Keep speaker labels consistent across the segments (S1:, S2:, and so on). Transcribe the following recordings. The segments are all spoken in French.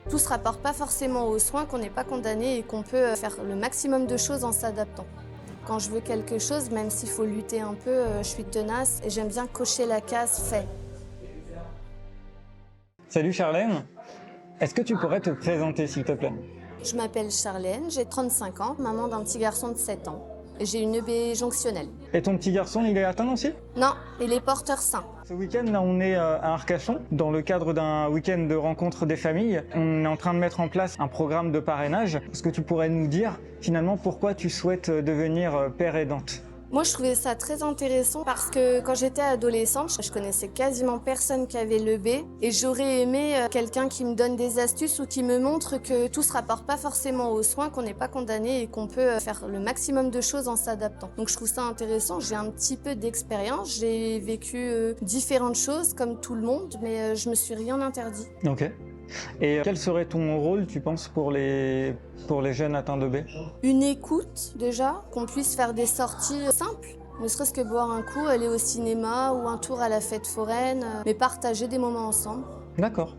S1: Tout ne se rapporte pas forcément aux soins, qu'on n'est pas condamné et qu'on peut faire le maximum de choses en s'adaptant. Quand je veux quelque chose, même s'il faut lutter un peu, je suis tenace et j'aime bien cocher la case « fait ».
S2: Salut Charlène, est-ce que tu pourrais te présenter s'il te plaît?
S1: Je m'appelle Charlène, j'ai 35 ans, maman d'un petit garçon de 7 ans. J'ai une EB jonctionnelle.
S2: Et ton petit garçon, il est atteint aussi?
S1: Non, il est porteur sain.
S2: Ce week-end, là, on est à Arcachon, dans le cadre d'un week-end de rencontre des familles. On est en train de mettre en place un programme de parrainage. Est-ce que tu pourrais nous dire, finalement, pourquoi tu souhaites devenir père aidante?
S1: Moi, je trouvais ça très intéressant parce que quand j'étais adolescente, je connaissais quasiment personne qui avait l'EB et j'aurais aimé quelqu'un qui me donne des astuces ou qui me montre que tout se rapporte pas forcément aux soins, qu'on n'est pas condamné et qu'on peut faire le maximum de choses en s'adaptant. Donc je trouve ça intéressant, j'ai un petit peu d'expérience, j'ai vécu différentes choses comme tout le monde, mais je me suis rien interdit.
S2: Ok. Et quel serait ton rôle, tu penses, pour les jeunes atteints de B?
S1: Une écoute déjà, qu'on puisse faire des sorties simples, ne serait-ce que boire un coup, aller au cinéma ou un tour à la fête foraine, mais partager des moments ensemble.
S2: D'accord.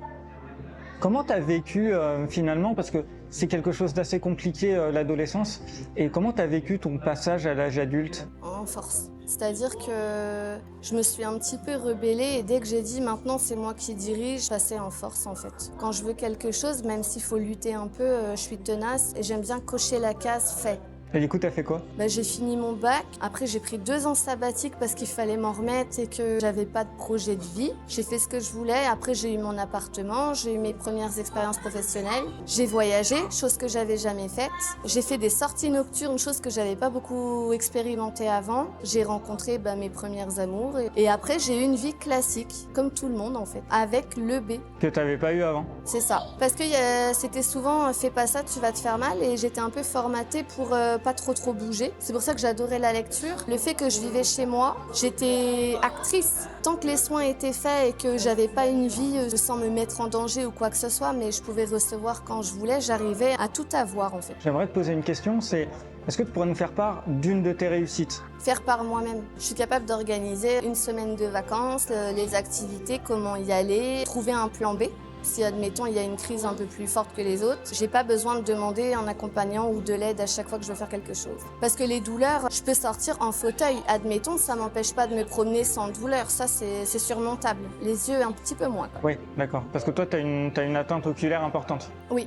S2: Comment tu as vécu finalement, parce que c'est quelque chose d'assez compliqué l'adolescence, et comment tu as vécu ton passage à l'âge adulte?
S1: En force. C'est-à-dire que je me suis un petit peu rebellée et dès que j'ai dit maintenant c'est moi qui dirige, je passais en force en fait. Quand je veux quelque chose, même s'il faut lutter un peu, je suis tenace et j'aime bien cocher la case fait.
S2: Et du coup, t'as fait quoi?
S1: J'ai fini mon bac, après j'ai pris 2 ans sabbatique parce qu'il fallait m'en remettre et que j'avais pas de projet de vie. J'ai fait ce que je voulais, après j'ai eu mon appartement, j'ai eu mes premières expériences professionnelles. J'ai voyagé, chose que j'avais jamais faite. J'ai fait des sorties nocturnes, chose que j'avais pas beaucoup expérimentée avant. J'ai rencontré mes premières amours et après j'ai eu une vie classique, comme tout le monde en fait, avec l'EB.
S2: Que t'avais pas eu avant?
S1: C'est ça, parce que c'était souvent fais pas ça, tu vas te faire mal et j'étais un peu formatée pour pas trop bouger. C'est pour ça que j'adorais la lecture. Le fait que je vivais chez moi, j'étais actrice. Tant que les soins étaient faits et que j'avais pas une vie sans me mettre en danger ou quoi que ce soit, mais je pouvais recevoir quand je voulais, j'arrivais à tout avoir en fait.
S2: J'aimerais te poser une question, c'est est-ce que tu pourrais nous faire part d'une de tes réussites?
S1: Faire par moi-même. Je suis capable d'organiser une semaine de vacances, les activités, comment y aller, trouver un plan B. Si, admettons, il y a une crise un peu plus forte que les autres, j'ai pas besoin de demander un accompagnant ou de l'aide à chaque fois que je veux faire quelque chose. Parce que les douleurs, je peux sortir en fauteuil. Admettons, ça m'empêche pas de me promener sans douleur. Ça, c'est surmontable. Les yeux, un petit peu moins.
S2: Oui, d'accord. Parce que toi, t'as une atteinte oculaire importante.
S1: Oui.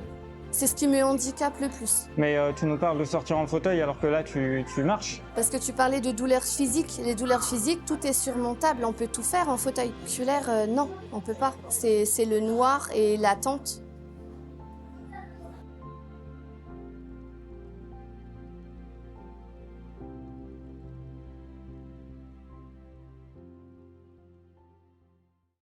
S1: C'est ce qui me handicape le plus.
S2: Mais tu nous parles de sortir en fauteuil alors que là, tu marches.
S1: Parce que tu parlais de douleurs physiques. Les douleurs physiques, tout est surmontable. On peut tout faire en fauteuil. Oculaire, non, on peut pas. C'est le noir et l'attente.